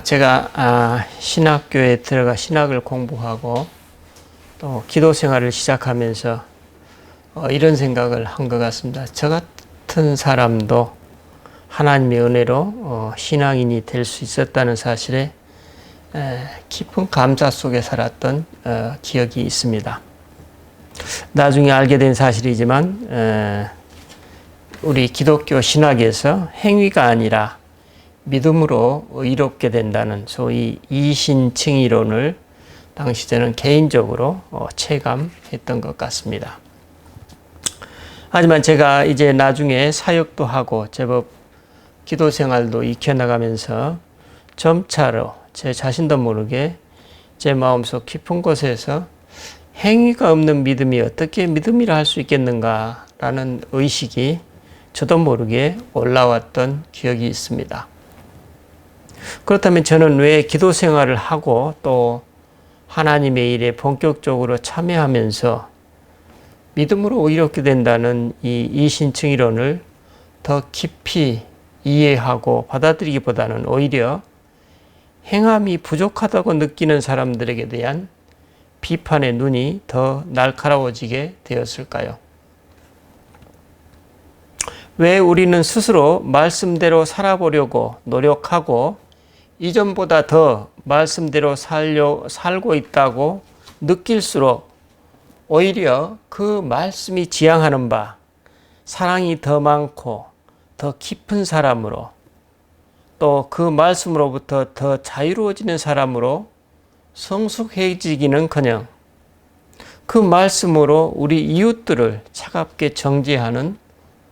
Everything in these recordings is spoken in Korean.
제가 신학교에 들어가 신학을 공부하고 또 기도 생활을 시작하면서 이런 생각을 한 것 같습니다. 저 같은 사람도 하나님의 은혜로 신앙인이 될 수 있었다는 사실에 깊은 감사 속에 살았던 기억이 있습니다. 나중에 알게 된 사실이지만 우리 기독교 신학에서 행위가 아니라 믿음으로 의롭게 된다는 소위 이신칭의론을 당시 저는 개인적으로 체감했던 것 같습니다. 하지만 제가 이제 나중에 사역도 하고 제법 기도 생활도 익혀나가면서 점차로 제 자신도 모르게 제 마음속 깊은 곳에서 행위가 없는 믿음이 어떻게 믿음이라 할 수 있겠는가라는 의식이 저도 모르게 올라왔던 기억이 있습니다. 그렇다면 저는 왜 기도 생활을 하고 또 하나님의 일에 본격적으로 참여하면서 믿음으로 의롭게 된다는 이 이신칭의론을 더 깊이 이해하고 받아들이기보다는 오히려 행함이 부족하다고 느끼는 사람들에게 대한 비판의 눈이 더 날카로워지게 되었을까요? 왜 우리는 스스로 말씀대로 살아보려고 노력하고 이전보다 더 말씀대로 살고 있다고 느낄수록 오히려 그 말씀이 지향하는 바 사랑이 더 많고 더 깊은 사람으로 또 그 말씀으로부터 더 자유로워지는 사람으로 성숙해지기는커녕 그 말씀으로 우리 이웃들을 차갑게 정죄하는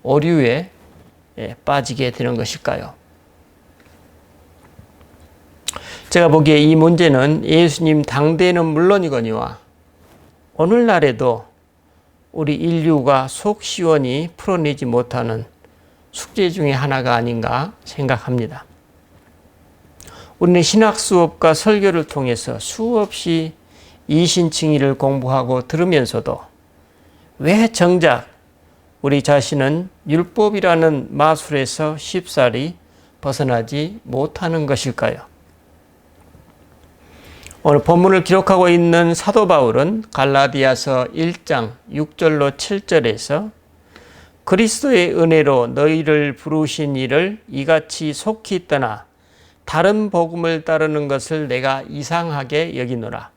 오류에 빠지게 되는 것일까요? 제가 보기에 이 문제는 예수님 당대에는 물론이거니와 오늘날에도 우리 인류가 속 시원히 풀어내지 못하는 숙제 중에 하나가 아닌가 생각합니다. 우리는 신학 수업과 설교를 통해서 수없이 이신칭의를 공부하고 들으면서도 왜 정작 우리 자신은 율법이라는 마술에서 쉽사리 벗어나지 못하는 것일까요? 오늘 본문을 기록하고 있는 사도 바울은 갈라디아서 1장 6절로 7절에서 그리스도의 은혜로 너희를 부르신 이를 이같이 속히 떠나 다른 복음을 따르는 것을 내가 이상하게 여기노라.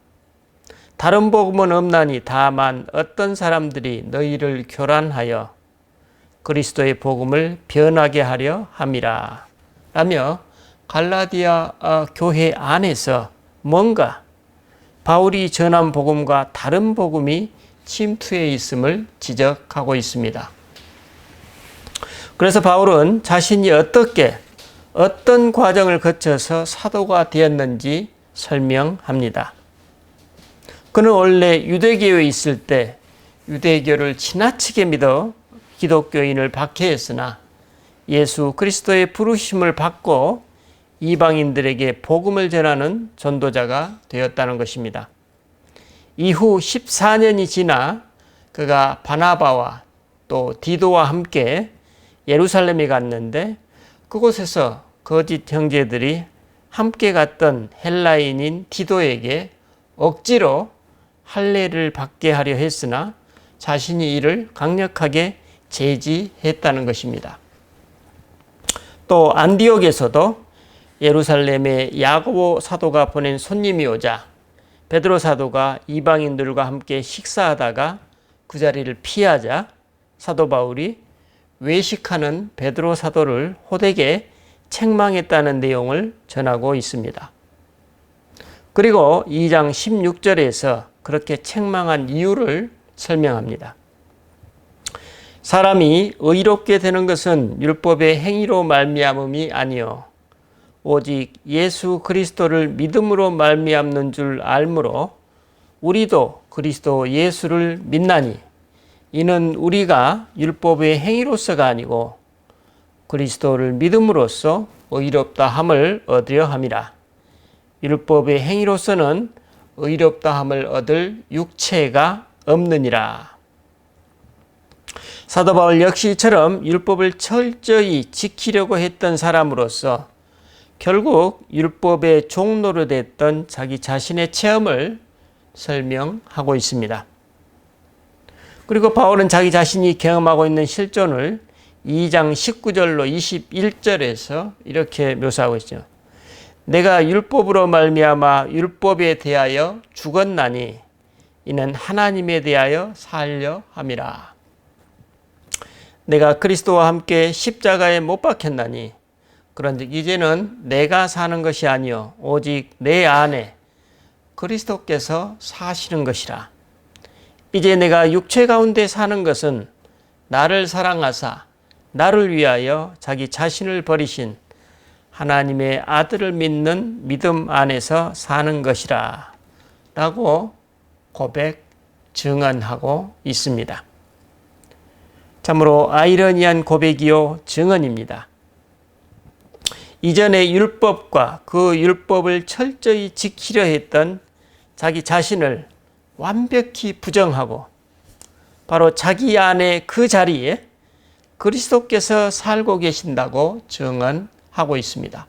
다른 복음은 없나니 다만 어떤 사람들이 너희를 교란하여 그리스도의 복음을 변하게 하려 함이라. 라며 갈라디아 교회 안에서 뭔가 바울이 전한 복음과 다른 복음이 침투해 있음을 지적하고 있습니다. 그래서 바울은 자신이 어떤 과정을 거쳐서 사도가 되었는지 설명합니다. 그는 원래 유대교에 있을 때 유대교를 지나치게 믿어 기독교인을 박해했으나 예수 그리스도의 부르심을 받고 이방인들에게 복음을 전하는 전도자가 되었다는 것입니다. 이후 14년이 지나 그가 바나바와 또 디도와 함께 예루살렘에 갔는데 그곳에서 거짓 형제들이 함께 갔던 헬라인인 디도에게 억지로 할례를 받게 하려 했으나 자신이 이를 강력하게 제지했다는 것입니다. 또 안디옥에서도 예루살렘에 야고보 사도가 보낸 손님이 오자 베드로 사도가 이방인들과 함께 식사하다가 그 자리를 피하자 사도 바울이 외식하는 베드로 사도를 호되게 책망했다는 내용을 전하고 있습니다. 그리고 2장 16절에서 그렇게 책망한 이유를 설명합니다. 사람이 의롭게 되는 것은 율법의 행위로 말미암음이 아니요 오직 예수 그리스도를 믿음으로 말미암는 줄 알므로 우리도 그리스도 예수를 믿나니 이는 우리가 율법의 행위로서가 아니고 그리스도를 믿음으로써 의롭다 함을 얻으려 함이라. 율법의 행위로서는 의롭다 함을 얻을 육체가 없느니라. 사도 바울 역시 이처럼 율법을 철저히 지키려고 했던 사람으로서 결국 율법의 종로로 됐던 자기 자신의 체험을 설명하고 있습니다. 그리고 바울은 자기 자신이 경험하고 있는 실존을 2장 19절로 21절에서 이렇게 묘사하고 있죠. 내가 율법으로 말미암아 율법에 대하여 죽었나니 이는 하나님에 대하여 살려 함이라. 내가 그리스도와 함께 십자가에 못 박혔나니 그런즉 이제는 내가 사는 것이 아니요 오직 내 안에 그리스도께서 사시는 것이라. 이제 내가 육체 가운데 사는 것은 나를 사랑하사 나를 위하여 자기 자신을 버리신 하나님의 아들을 믿는 믿음 안에서 사는 것이라 라고 고백, 증언하고 있습니다. 참으로 아이러니한 고백이요 증언입니다. 이전의 율법과 그 율법을 철저히 지키려 했던 자기 자신을 완벽히 부정하고 바로 자기 안에 그 자리에 그리스도께서 살고 계신다고 증언하고 있습니다.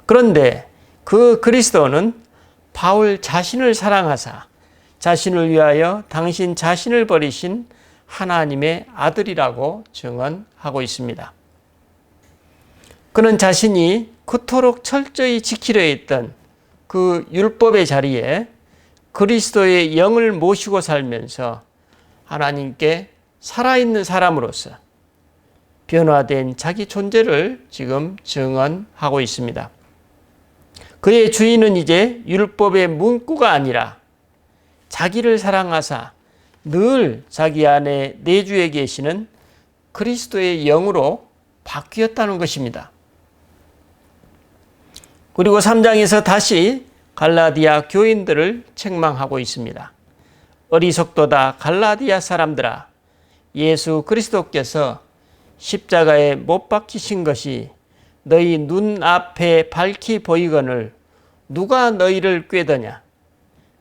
그런데 그 그리스도는 바울 자신을 사랑하사 자신을 위하여 당신 자신을 버리신 하나님의 아들이라고 증언하고 있습니다. 그는 자신이 그토록 철저히 지키려 했던 그 율법의 자리에 그리스도의 영을 모시고 살면서 하나님께 살아있는 사람으로서 변화된 자기 존재를 지금 증언하고 있습니다. 그의 주인은 이제 율법의 문구가 아니라 자기를 사랑하사 늘 자기 안에 내주에 계시는 그리스도의 영으로 바뀌었다는 것입니다. 그리고 3장에서 다시 갈라디아 교인들을 책망하고 있습니다. 어리석도다 갈라디아 사람들아, 예수 그리스도께서 십자가에 못 박히신 것이 너희 눈앞에 밝히 보이거늘 누가 너희를 꾀더냐?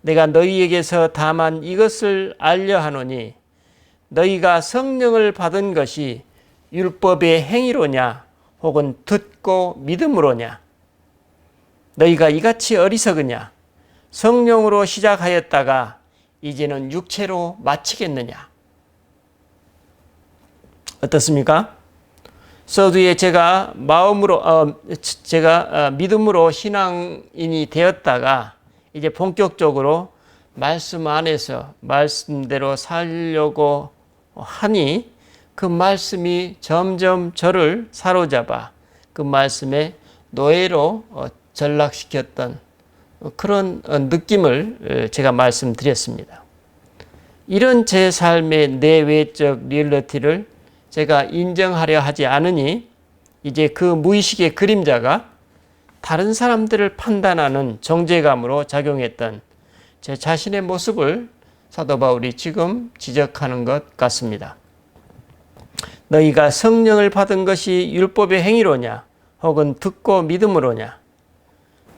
내가 너희에게서 다만 이것을 알려 하노니 너희가 성령을 받은 것이 율법의 행위로냐 혹은 듣고 믿음으로냐? 너희가 이같이 어리석으냐? 성령으로 시작하였다가 이제는 육체로 마치겠느냐? 어떻습니까? 서두에 제가 믿음으로 신앙인이 되었다가 이제 본격적으로 말씀 안에서 말씀대로 살려고 하니 그 말씀이 점점 저를 사로잡아 그 말씀의 노예로 전락시켰던 그런 느낌을 제가 말씀드렸습니다. 이런 제 삶의 내외적 리얼리티를 제가 인정하려 하지 않으니 이제 그 무의식의 그림자가 다른 사람들을 판단하는 정죄감으로 작용했던 제 자신의 모습을 사도 바울이 지금 지적하는 것 같습니다. 너희가 성령을 받은 것이 율법의 행위로냐 혹은 듣고 믿음으로냐?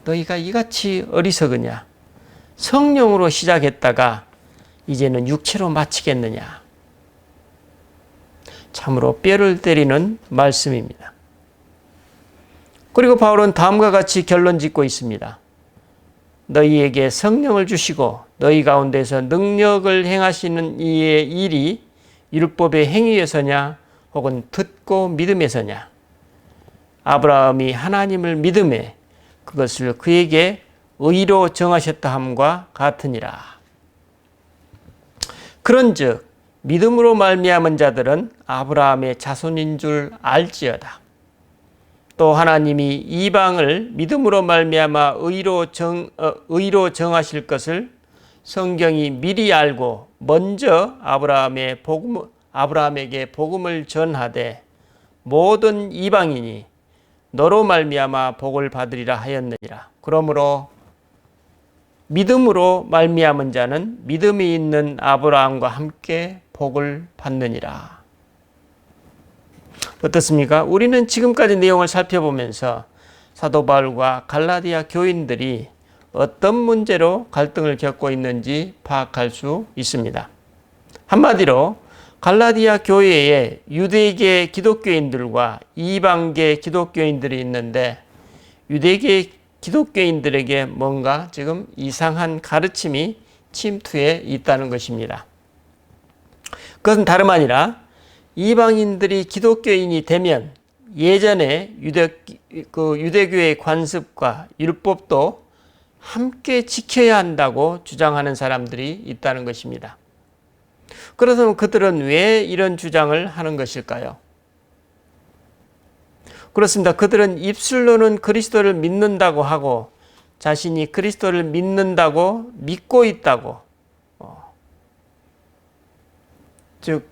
너희가 이같이 어리석으냐? 성령으로 시작했다가 이제는 육체로 마치겠느냐? 참으로 뼈를 때리는 말씀입니다. 그리고 바울은 다음과 같이 결론 짓고 있습니다. 너희에게 성령을 주시고 너희 가운데서 능력을 행하시는 이의 일이 율법의 행위에서냐 혹은 듣고 믿음에서냐? 아브라함이 하나님을 믿음에 그것을 그에게 의로 정하셨다 함과 같으니라. 그런즉 믿음으로 말미암은 자들은 아브라함의 자손인 줄 알지어다. 또 하나님이 이방을 믿음으로 말미암아 의로 정하실 것을 성경이 미리 알고 먼저 아브라함에게 복음을 전하되 모든 이방인이 너로 말미암아 복을 받으리라 하였느니라. 그러므로 믿음으로 말미암은 자는 믿음이 있는 아브라함과 함께 복을 받느니라. 어떻습니까? 우리는 지금까지 내용을 살펴보면서 사도 바울과 갈라디아 교인들이 어떤 문제로 갈등을 겪고 있는지 파악할 수 있습니다. 한마디로 갈라디아 교회에 유대계 기독교인들과 이방계 기독교인들이 있는데 유대계 기독교인들에게 뭔가 지금 이상한 가르침이 침투해 있다는 것입니다. 그것은 다름 아니라 이방인들이 기독교인이 되면 예전에 유대교의 관습과 율법도 함께 지켜야 한다고 주장하는 사람들이 있다는 것입니다. 그렇다면 그들은 왜 이런 주장을 하는 것일까요? 그렇습니다. 그들은 입술로는 그리스도를 믿는다고 하고 자신이 그리스도를 믿고 있다고 즉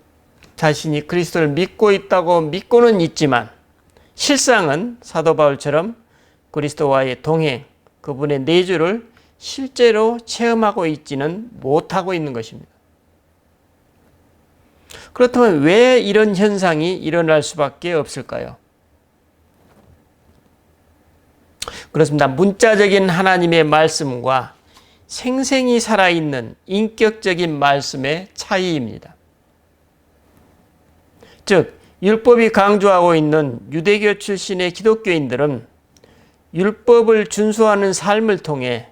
자신이 그리스도를 믿고는 있지만 실상은 사도 바울처럼 그리스도와의 동행, 그분의 내주를 실제로 체험하고 있지는 못하고 있는 것입니다. 그렇다면 왜 이런 현상이 일어날 수밖에 없을까요? 그렇습니다. 문자적인 하나님의 말씀과 생생히 살아있는 인격적인 말씀의 차이입니다. 즉, 율법이 강조하고 있는 유대교 출신의 기독교인들은 율법을 준수하는 삶을 통해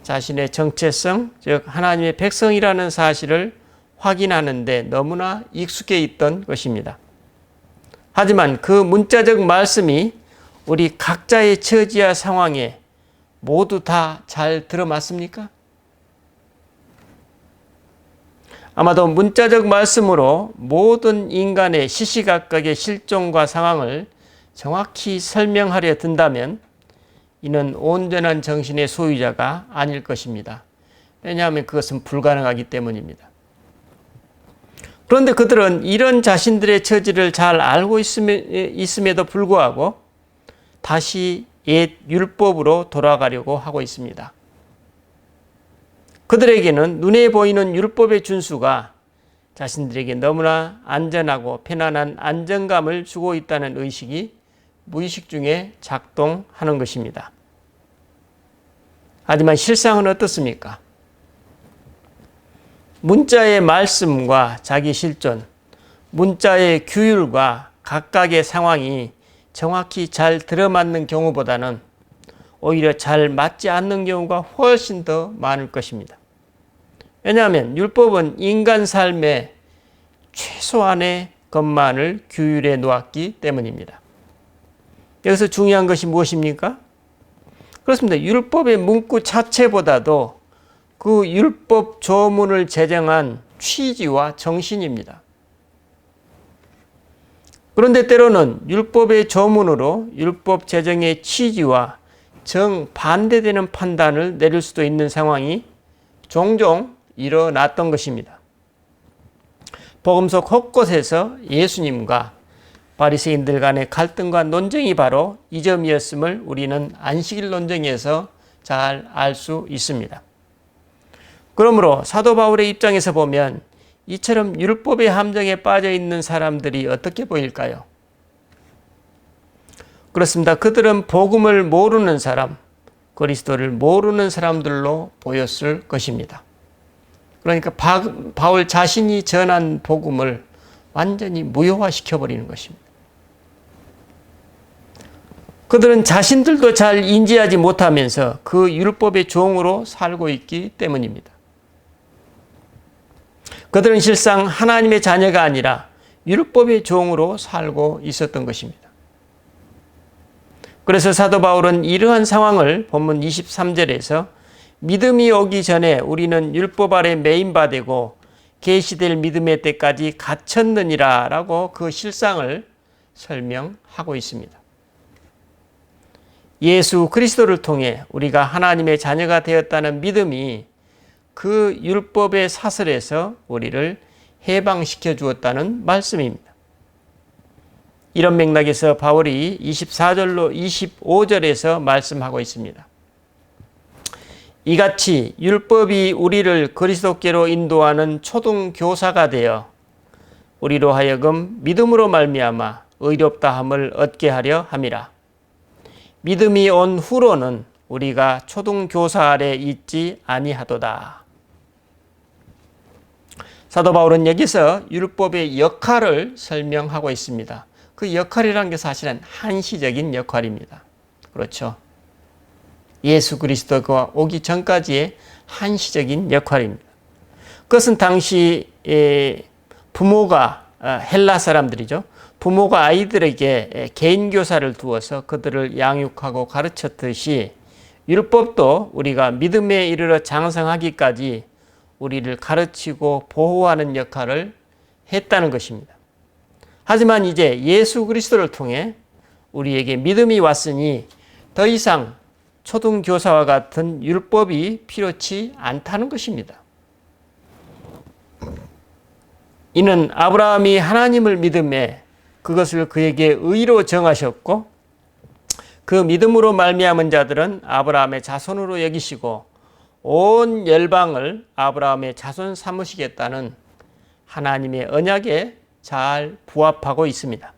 자신의 정체성, 즉 하나님의 백성이라는 사실을 확인하는데 너무나 익숙해 있던 것입니다. 하지만 그 문자적 말씀이 우리 각자의 처지와 상황에 모두 다 잘 들어맞습니까? 아마도 문자적 말씀으로 모든 인간의 시시각각의 실종과 상황을 정확히 설명하려 든다면 이는 온전한 정신의 소유자가 아닐 것입니다. 왜냐하면 그것은 불가능하기 때문입니다. 그런데 그들은 이런 자신들의 처지를 잘 알고 있음에도 불구하고 다시 옛 율법으로 돌아가려고 하고 있습니다. 그들에게는 눈에 보이는 율법의 준수가 자신들에게 너무나 안전하고 편안한 안정감을 주고 있다는 의식이 무의식 중에 작동하는 것입니다. 하지만 실상은 어떻습니까? 문자의 말씀과 자기 실존, 문자의 규율과 각각의 상황이 정확히 잘 들어맞는 경우보다는 오히려 잘 맞지 않는 경우가 훨씬 더 많을 것입니다. 왜냐하면 율법은 인간 삶의 최소한의 것만을 규율해 놓았기 때문입니다. 여기서 중요한 것이 무엇입니까? 그렇습니다. 율법의 문구 자체보다도 그 율법 조문을 제정한 취지와 정신입니다. 그런데 때로는 율법의 조문으로 율법 제정의 취지와 정반대되는 판단을 내릴 수도 있는 상황이 종종 일어났던 것입니다. 복음 속 곳곳에서 예수님과 바리새인들 간의 갈등과 논쟁이 바로 이 점이었음을 우리는 안식일 논쟁에서 잘 알 수 있습니다. 그러므로 사도 바울의 입장에서 보면 이처럼 율법의 함정에 빠져 있는 사람들이 어떻게 보일까요? 그렇습니다. 그들은 복음을 모르는 사람, 그리스도를 모르는 사람들로 보였을 것입니다. 그러니까 바울 자신이 전한 복음을 완전히 무효화시켜버리는 것입니다. 그들은 자신들도 잘 인지하지 못하면서 그 율법의 종으로 살고 있기 때문입니다. 그들은 실상 하나님의 자녀가 아니라 율법의 종으로 살고 있었던 것입니다. 그래서 사도 바울은 이러한 상황을 본문 23절에서 믿음이 오기 전에 우리는 율법 아래 매인바되고 계시될 믿음의 때까지 갇혔느니라 라고 그 실상을 설명하고 있습니다. 예수 그리스도를 통해 우리가 하나님의 자녀가 되었다는 믿음이 그 율법의 사슬에서 우리를 해방시켜 주었다는 말씀입니다. 이런 맥락에서 바울이 24절로 25절에서 말씀하고 있습니다. 이같이 율법이 우리를 그리스도께로 인도하는 초등교사가 되어 우리로 하여금 믿음으로 말미암아 의롭다함을 얻게 하려 함이라. 믿음이 온 후로는 우리가 초등교사 아래 있지 아니하도다. 사도 바울은 여기서 율법의 역할을 설명하고 있습니다. 그 역할이라는 게 사실은 한시적인 역할입니다. 그렇죠. 예수 그리스도가 오기 전까지의 한시적인 역할입니다. 그것은 당시 부모가 헬라 사람들이죠. 부모가 아이들에게 개인 교사를 두어서 그들을 양육하고 가르쳤듯이 율법도 우리가 믿음에 이르러 장성하기까지 우리를 가르치고 보호하는 역할을 했다는 것입니다. 하지만 이제 예수 그리스도를 통해 우리에게 믿음이 왔으니 더 이상 초등교사와 같은 율법이 필요치 않다는 것입니다. 이는 아브라함이 하나님을 믿음에 그것을 그에게 의로 정하셨고 그 믿음으로 말미암은 자들은 아브라함의 자손으로 여기시고 온 열방을 아브라함의 자손 삼으시겠다는 하나님의 언약에 잘 부합하고 있습니다.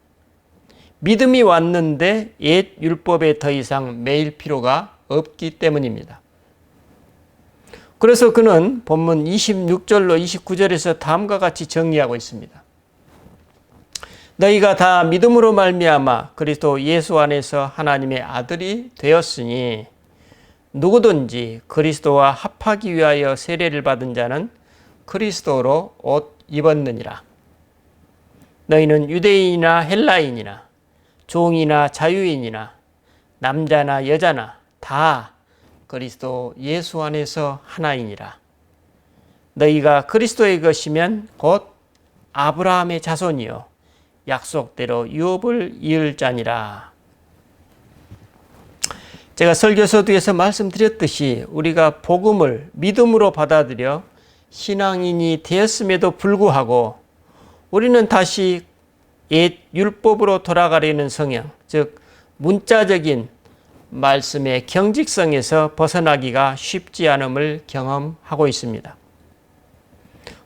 믿음이 왔는데 옛 율법에 더 이상 매일 필요가 없기 때문입니다. 그래서 그는 본문 26절로 29절에서 다음과 같이 정리하고 있습니다. 너희가 다 믿음으로 말미암아 그리스도 예수 안에서 하나님의 아들이 되었으니 누구든지 그리스도와 합하기 위하여 세례를 받은 자는 그리스도로 옷 입었느니라. 너희는 유대인이나 헬라인이나 종이나 자유인이나 남자나 여자나 다 그리스도 예수 안에서 하나이니라. 너희가 그리스도의 것이면 곧 아브라함의 자손이요 약속대로 유업을 이을 자니라. 제가 설교 서두에서 말씀드렸듯이 우리가 복음을 믿음으로 받아들여 신앙인이 되었음에도 불구하고 우리는 다시 옛 율법으로 돌아가려는 성향, 즉 문자적인 말씀의 경직성에서 벗어나기가 쉽지 않음을 경험하고 있습니다.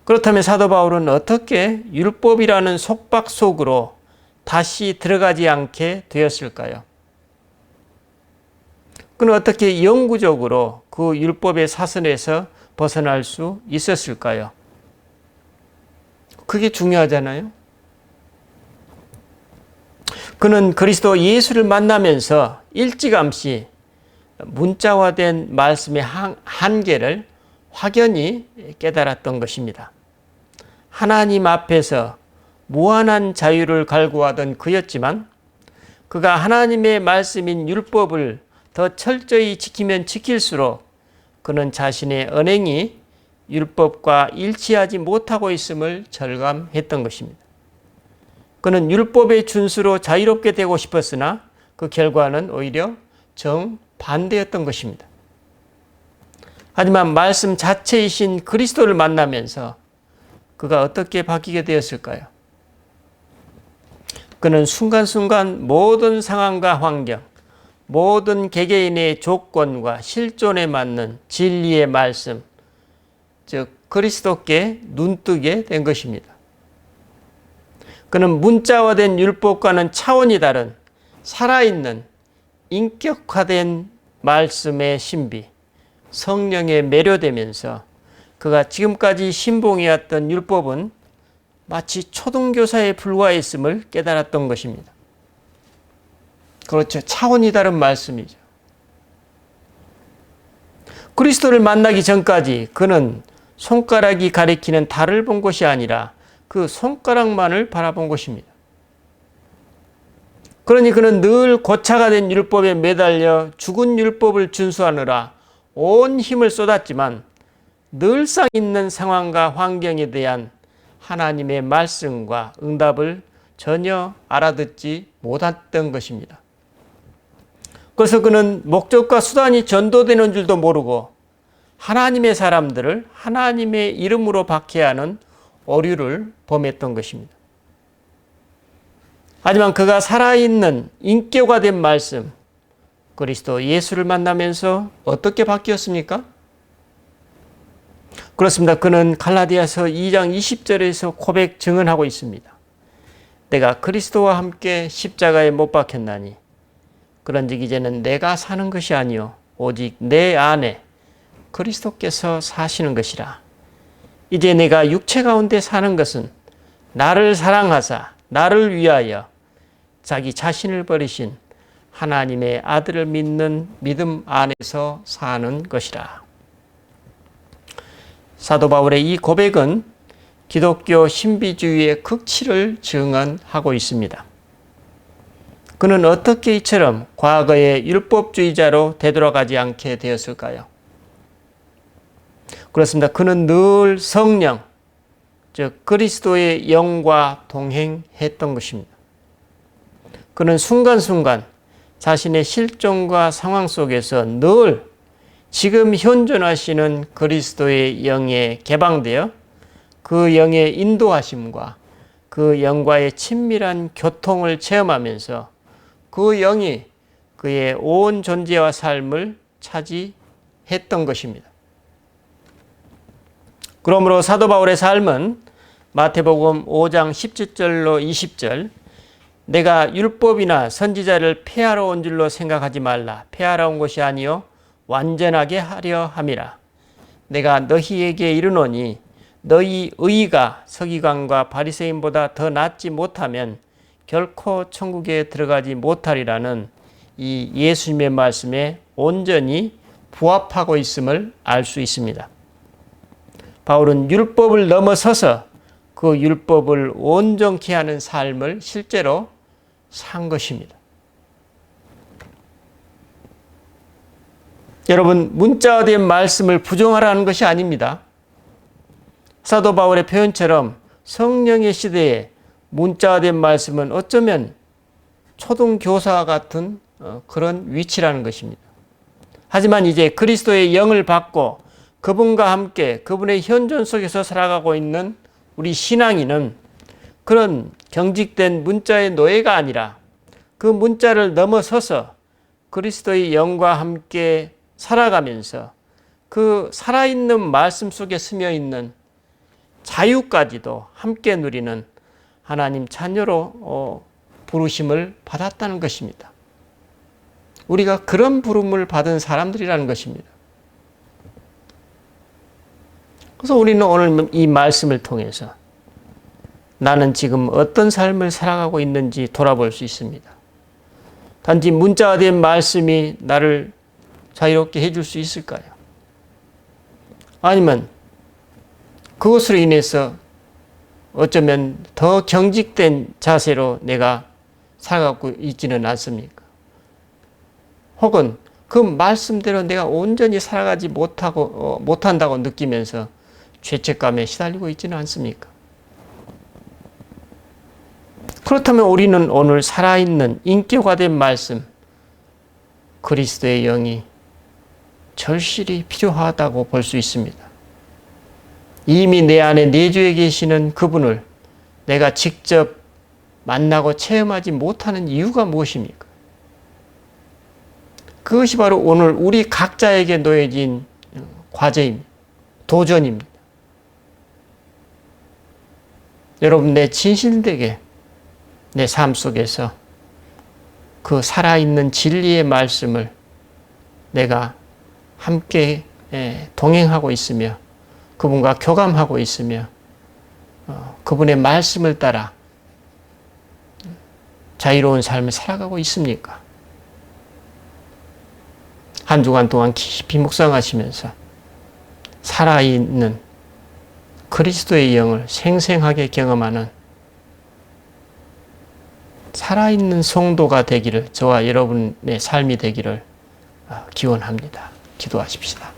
그렇다면 사도 바울은 어떻게 율법이라는 속박 속으로 다시 들어가지 않게 되었을까요? 그는 어떻게 영구적으로 그 율법의 사슬에서 벗어날 수 있었을까요? 그게 중요하잖아요. 그는 그리스도 예수를 만나면서 일찌감치 문자화된 말씀의 한계를 확연히 깨달았던 것입니다. 하나님 앞에서 무한한 자유를 갈구하던 그였지만 그가 하나님의 말씀인 율법을 더 철저히 지키면 지킬수록 그는 자신의 언행이 율법과 일치하지 못하고 있음을 절감했던 것입니다. 그는 율법의 준수로 자유롭게 되고 싶었으나 그 결과는 오히려 정반대였던 것입니다. 하지만 말씀 자체이신 그리스도를 만나면서 그가 어떻게 바뀌게 되었을까요? 그는 순간순간 모든 상황과 환경, 모든 개개인의 조건과 실존에 맞는 진리의 말씀, 즉 그리스도께 눈뜨게 된 것입니다. 그는 문자화된 율법과는 차원이 다른 살아있는 인격화된 말씀의 신비, 성령에 매료되면서 그가 지금까지 신봉해왔던 율법은 마치 초등교사에 불과했음을 깨달았던 것입니다. 그렇죠. 차원이 다른 말씀이죠. 그리스도를 만나기 전까지 그는 손가락이 가리키는 달을 본 것이 아니라 그 손가락만을 바라본 것입니다. 그러니 그는 늘 고차가 된 율법에 매달려 죽은 율법을 준수하느라 온 힘을 쏟았지만 늘상 있는 상황과 환경에 대한 하나님의 말씀과 응답을 전혀 알아듣지 못했던 것입니다. 그래서 그는 목적과 수단이 전도되는 줄도 모르고 하나님의 사람들을 하나님의 이름으로 박해하는 오류를 범했던 것입니다. 하지만 그가 살아있는 인격화된 말씀, 그리스도 예수를 만나면서 어떻게 바뀌었습니까? 그렇습니다. 그는 갈라디아서 2장 20절에서 고백 증언하고 있습니다. 내가 그리스도와 함께 십자가에 못 박혔나니 그런즉 이제는 내가 사는 것이 아니요 오직 내 안에 그리스도께서 사시는 것이라. 이제 내가 육체 가운데 사는 것은 나를 사랑하사 나를 위하여 자기 자신을 버리신 하나님의 아들을 믿는 믿음 안에서 사는 것이라. 사도 바울의 이 고백은 기독교 신비주의의 극치를 증언하고 있습니다. 그는 어떻게 이처럼 과거의 율법주의자로 되돌아가지 않게 되었을까요? 그렇습니다. 그는 늘 성령, 즉 그리스도의 영과 동행했던 것입니다. 그는 순간순간 자신의 실종과 상황 속에서 늘 지금 현존하시는 그리스도의 영에 개방되어 그 영의 인도하심과 그 영과의 친밀한 교통을 체험하면서 그 영이 그의 온 존재와 삶을 차지했던 것입니다. 그러므로 사도 바울의 삶은 마태복음 5장 17절로 20절, 내가 율법이나 선지자를 폐하러 온 줄로 생각하지 말라. 폐하러 온 것이 아니요 완전하게 하려 함이라. 내가 너희에게 이르노니 너희 의가 서기관과 바리새인보다 더 낫지 못하면 결코 천국에 들어가지 못하리라는 이 예수님의 말씀에 온전히 부합하고 있음을 알 수 있습니다. 바울은 율법을 넘어서서 그 율법을 온전케 하는 삶을 실제로 산 것입니다. 여러분, 문자화된 말씀을 부정하라는 것이 아닙니다. 사도 바울의 표현처럼 성령의 시대에 문자화된 말씀은 어쩌면 초등교사와 같은 그런 위치라는 것입니다. 하지만 이제 그리스도의 영을 받고 그분과 함께 그분의 현존 속에서 살아가고 있는 우리 신앙인은 그런 경직된 문자의 노예가 아니라 그 문자를 넘어서서 그리스도의 영과 함께 살아가면서 그 살아있는 말씀 속에 스며있는 자유까지도 함께 누리는 하나님 자녀로 부르심을 받았다는 것입니다. 우리가 그런 부름을 받은 사람들이라는 것입니다. 그래서 우리는 오늘 이 말씀을 통해서 나는 지금 어떤 삶을 살아가고 있는지 돌아볼 수 있습니다. 단지 문자화된 말씀이 나를 자유롭게 해줄 수 있을까요? 아니면 그것으로 인해서 어쩌면 더 경직된 자세로 내가 살아가고 있지는 않습니까? 혹은 그 말씀대로 내가 온전히 살아가지 못한다고 느끼면서 죄책감에 시달리고 있지는 않습니까? 그렇다면 우리는 오늘 살아있는 인격화된 말씀, 그리스도의 영이 절실히 필요하다고 볼 수 있습니다. 이미 내 안에 내주에 계시는 그분을 내가 직접 만나고 체험하지 못하는 이유가 무엇입니까? 그것이 바로 오늘 우리 각자에게 놓여진 과제입니다. 도전입니다. 여러분, 내 진실되게 내 삶 속에서 그 살아있는 진리의 말씀을 내가 함께 동행하고 있으며 그분과 교감하고 있으며 그분의 말씀을 따라 자유로운 삶을 살아가고 있습니까? 한 주간 동안 깊이 묵상하시면서 살아있는 그리스도의 영을 생생하게 경험하는 살아있는 성도가 되기를, 저와 여러분의 삶이 되기를 기원합니다. 기도하십시다.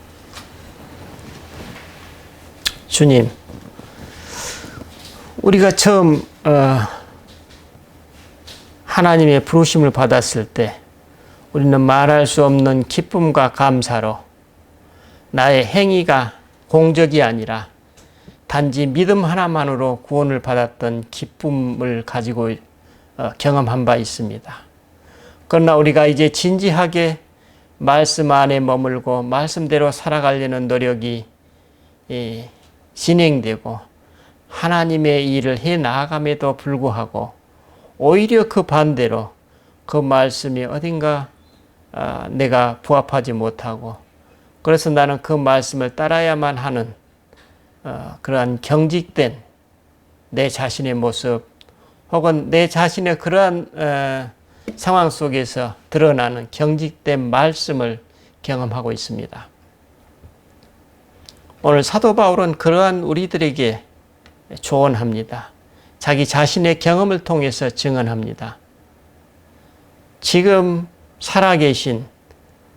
주님, 우리가 처음 하나님의 부르심을 받았을 때 우리는 말할 수 없는 기쁨과 감사로 나의 행위가 공적이 아니라 단지 믿음 하나만으로 구원을 받았던 기쁨을 가지고 경험한 바 있습니다. 그러나 우리가 이제 진지하게 말씀 안에 머물고 말씀대로 살아가려는 노력이 진행되고 하나님의 일을 해 나아감에도 불구하고 오히려 그 반대로 그 말씀이 어딘가 내가 부합하지 못하고 그래서 나는 그 말씀을 따라야만 하는 그러한 경직된 내 자신의 모습 혹은 내 자신의 그러한 상황 속에서 드러나는 경직된 말씀을 경험하고 있습니다. 오늘 사도 바울은 그러한 우리들에게 조언합니다. 자기 자신의 경험을 통해서 증언합니다. 지금 살아계신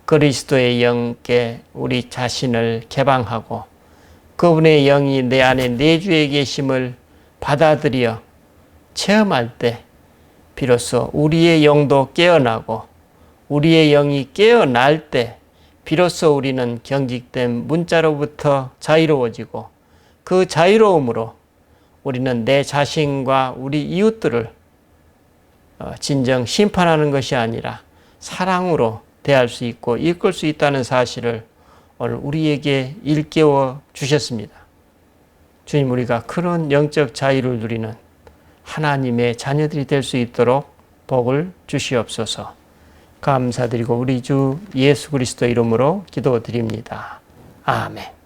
그리스도의 영께 우리 자신을 개방하고 그분의 영이 내 안에 내주에 계심을 받아들여 체험할 때 비로소 우리의 영도 깨어나고 우리의 영이 깨어날 때 비로소 우리는 경직된 문자로부터 자유로워지고 그 자유로움으로 우리는 내 자신과 우리 이웃들을 진정 심판하는 것이 아니라 사랑으로 대할 수 있고 이끌 수 있다는 사실을 오늘 우리에게 일깨워 주셨습니다. 주님, 우리가 그런 영적 자유를 누리는 하나님의 자녀들이 될 수 있도록 복을 주시옵소서. 감사드리고 우리 주 예수 그리스도 이름으로 기도드립니다. 아멘.